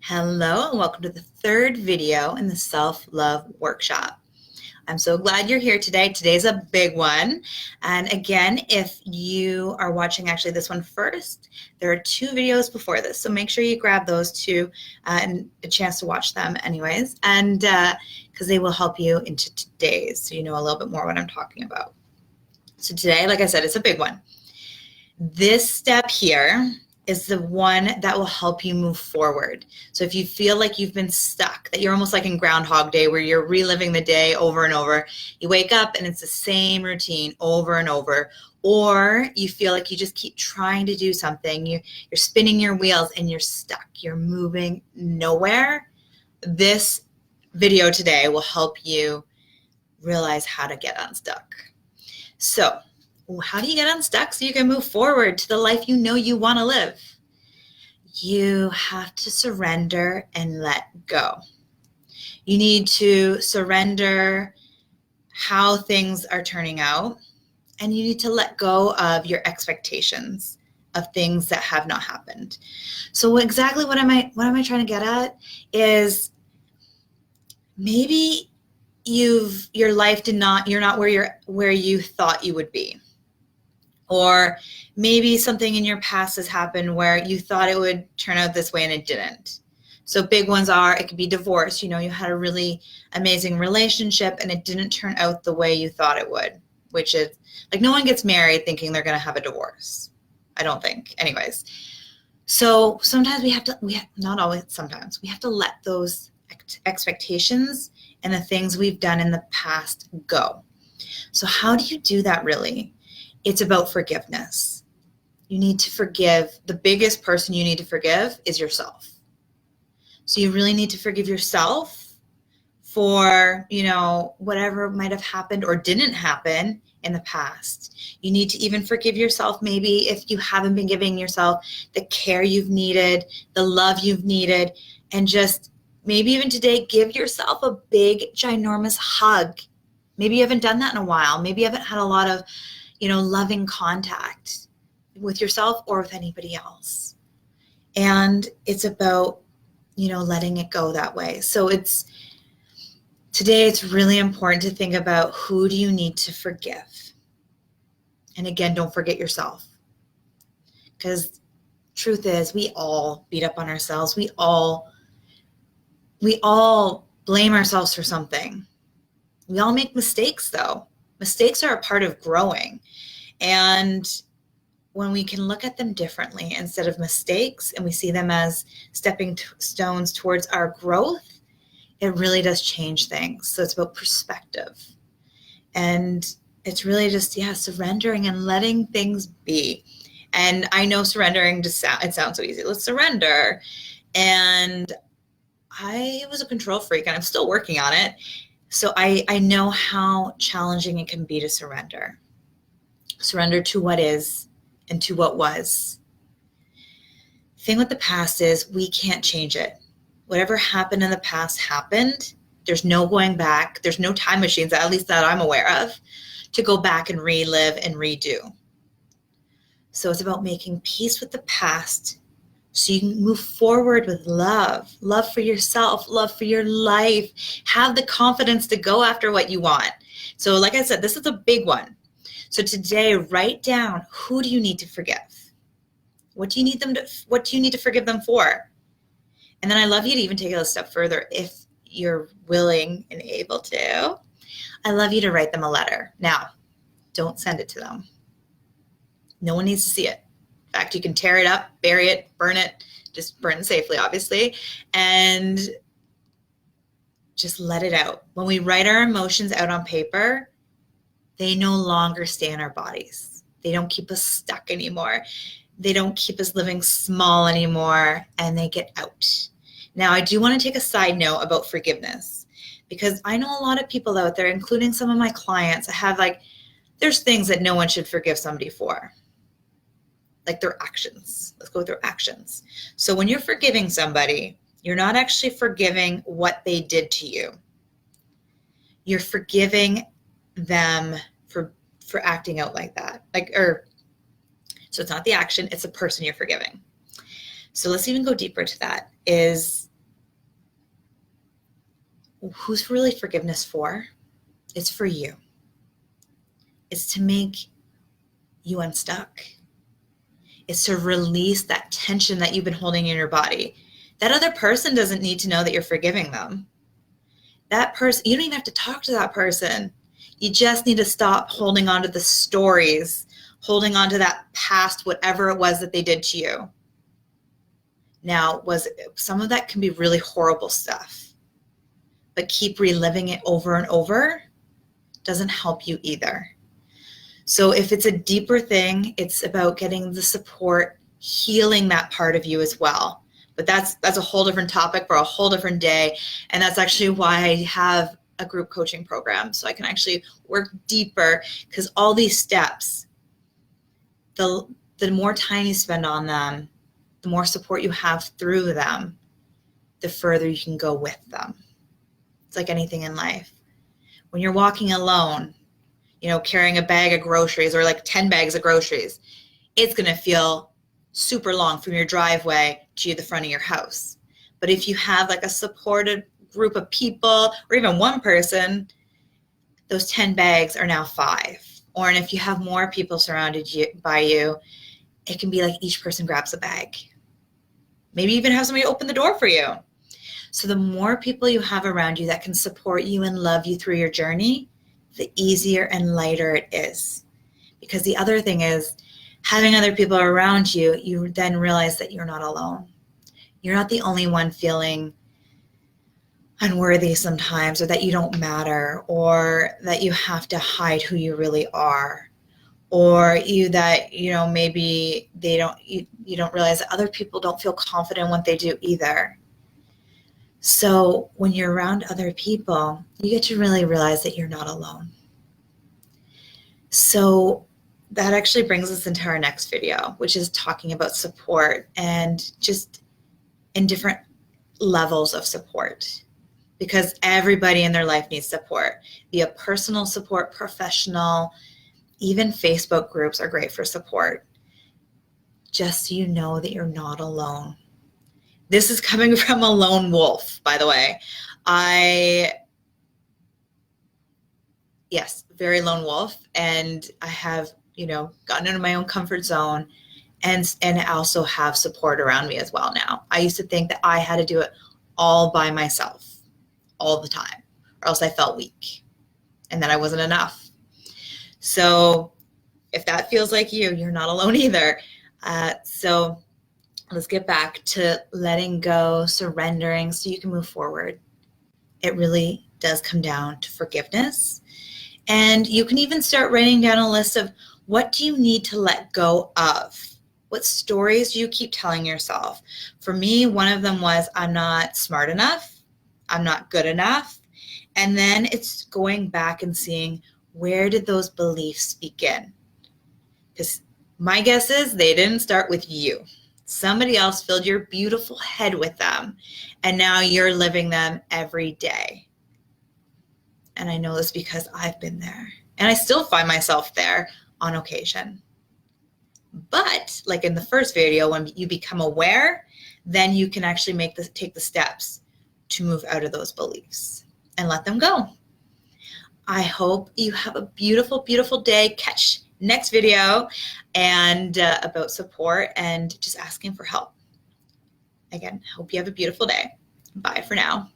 Hello and welcome to the third video in the self-love workshop. I'm so glad you're here today. Today's a big one. And again, if you are watching actually this one first, there are two videos before this. So make sure you grab those two and a chance to watch them anyways. And because they will help you into today's so you know a little bit more what I'm talking about. So today, like I said, it's a big one. This step here is the one that will help you move forward. So if you feel like you've been stuck, that you're almost like in Groundhog Day where you're reliving the day over and over, you wake up and it's the same routine over and over, or you feel like you just keep trying to do something, you're spinning your wheels and you're stuck, you're moving nowhere, this video today will help you realize how to get unstuck. So how do you get unstuck so you can move forward to the life you know you want to live? You have to surrender and let go. You need to surrender how things are turning out, and you need to let go of your expectations of things that have not happened. So exactly what am I trying to get at is maybe your life you're not where you thought you would be. Or maybe something in your past has happened where you thought it would turn out this way and it didn't. So big ones are, it could be divorce. You know, you had a really amazing relationship and it didn't turn out the way you thought it would, which is like no one gets married thinking they're going to have a divorce. I don't think. Anyways. So sometimes not always, sometimes we have to let those expectations and the things we've done in the past go. So how do you do that really? It's about forgiveness. You need to forgive. The biggest person you need to forgive is yourself. So you really need to forgive yourself for, whatever might have happened or didn't happen in the past. You need to even forgive yourself maybe if you haven't been giving yourself the care you've needed, the love you've needed, and just maybe even today give yourself a big, ginormous hug. Maybe you haven't done that in a while. Maybe you haven't had a lot of loving contact with yourself or with anybody else. And it's about, letting it go that way. So today it's really important to think about who do you need to forgive? And again, don't forget yourself. Because truth is, we all beat up on ourselves. We all blame ourselves for something. We all make mistakes though. Mistakes are a part of growing. And when we can look at them differently instead of mistakes and we see them as stepping stones towards our growth, it really does change things. So it's about perspective. And it's really just, surrendering and letting things be. And I know surrendering it sounds so easy. Let's surrender. And I was a control freak and I'm still working on it. So I know how challenging it can be to surrender. Surrender to what is and to what was. The thing with the past is we can't change it. Whatever happened in the past happened. There's no going back. There's no time machines, at least that I'm aware of, to go back and relive and redo. So it's about making peace with the past so you can move forward with love for yourself, love for your life, have the confidence to go after what you want. So like I said, this is a big one. So today, write down, who do you need to forgive? What do you need to forgive them for? And then I love you to even take it a step further if you're willing and able to. I love you to write them a letter. Now, don't send it to them. No one needs to see it. In fact, you can tear it up, bury it, burn it, just burn it safely, obviously, and just let it out. When we write our emotions out on paper, they no longer stay in our bodies. They don't keep us stuck anymore. They don't keep us living small anymore, and they get out. Now, I do want to take a side note about forgiveness because I know a lot of people out there, including some of my clients, have there's things that no one should forgive somebody for. Like their actions. Let's go with their actions. So when you're forgiving somebody, you're not actually forgiving what they did to you. You're forgiving them for acting out like that. So it's not the action, it's the person you're forgiving. So let's even go deeper to that. Is Who's really forgiveness for? It's for you. It's to make you unstuck. Is to release that tension that you've been holding in your body. That other person doesn't need to know that you're forgiving them. That person, you don't even have to talk to that person. You just need to stop holding on to the stories, holding on to that past, whatever it was that they did to you. Now, some of that can be really horrible stuff, but keep reliving it over and over doesn't help you either. So if it's a deeper thing, it's about getting the support, healing that part of you as well. But that's a whole different topic for a whole different day. And that's actually why I have a group coaching program, so I can actually work deeper, because all these steps, the more time you spend on them, the more support you have through them, the further you can go with them. It's like anything in life. When you're walking alone, carrying a bag of groceries, or like 10 bags of groceries, it's going to feel super long from your driveway to the front of your house. But if you have like a supported group of people, or even one person, those 10 bags are now 5. And if you have more people surrounded by you, it can be like each person grabs a bag. Maybe even have somebody open the door for you. So the more people you have around you that can support you and love you through your journey, the easier and lighter it is. Because the other thing is, having other people around you, you then realize that you're not alone. You're not the only one feeling unworthy sometimes, or that you don't matter, or that you have to hide who you really are, or maybe you don't realize that other people don't feel confident in what they do either. So when you're around other people, you get to really realize that you're not alone. So that actually brings us into our next video, which is talking about support, and just in different levels of support, because everybody in their life needs support, be it personal support, professional, even Facebook groups are great for support. Just so you know that you're not alone. This is coming from a lone wolf, by the way. Yes, very lone wolf. And I have, gotten into my own comfort zone, and I also have support around me as well now. I used to think that I had to do it all by myself all the time, or else I felt weak and that I wasn't enough. So if that feels like you're not alone either. So let's get back to letting go, surrendering, so you can move forward. It really does come down to forgiveness. And you can even start writing down a list of, what do you need to let go of? What stories do you keep telling yourself? For me, one of them was, I'm not smart enough. I'm not good enough. And then it's going back and seeing, where did those beliefs begin? Because my guess is they didn't start with you. Somebody else filled your beautiful head with them, and now you're living them every day. And I know this because I've been there, and I still find myself there on occasion. But like in the first video, when you become aware, then you can actually take the steps to move out of those beliefs and let them go. I hope you have a beautiful, beautiful day. Catch next video and about support and just asking for help. Again, hope you have a beautiful day. Bye for now.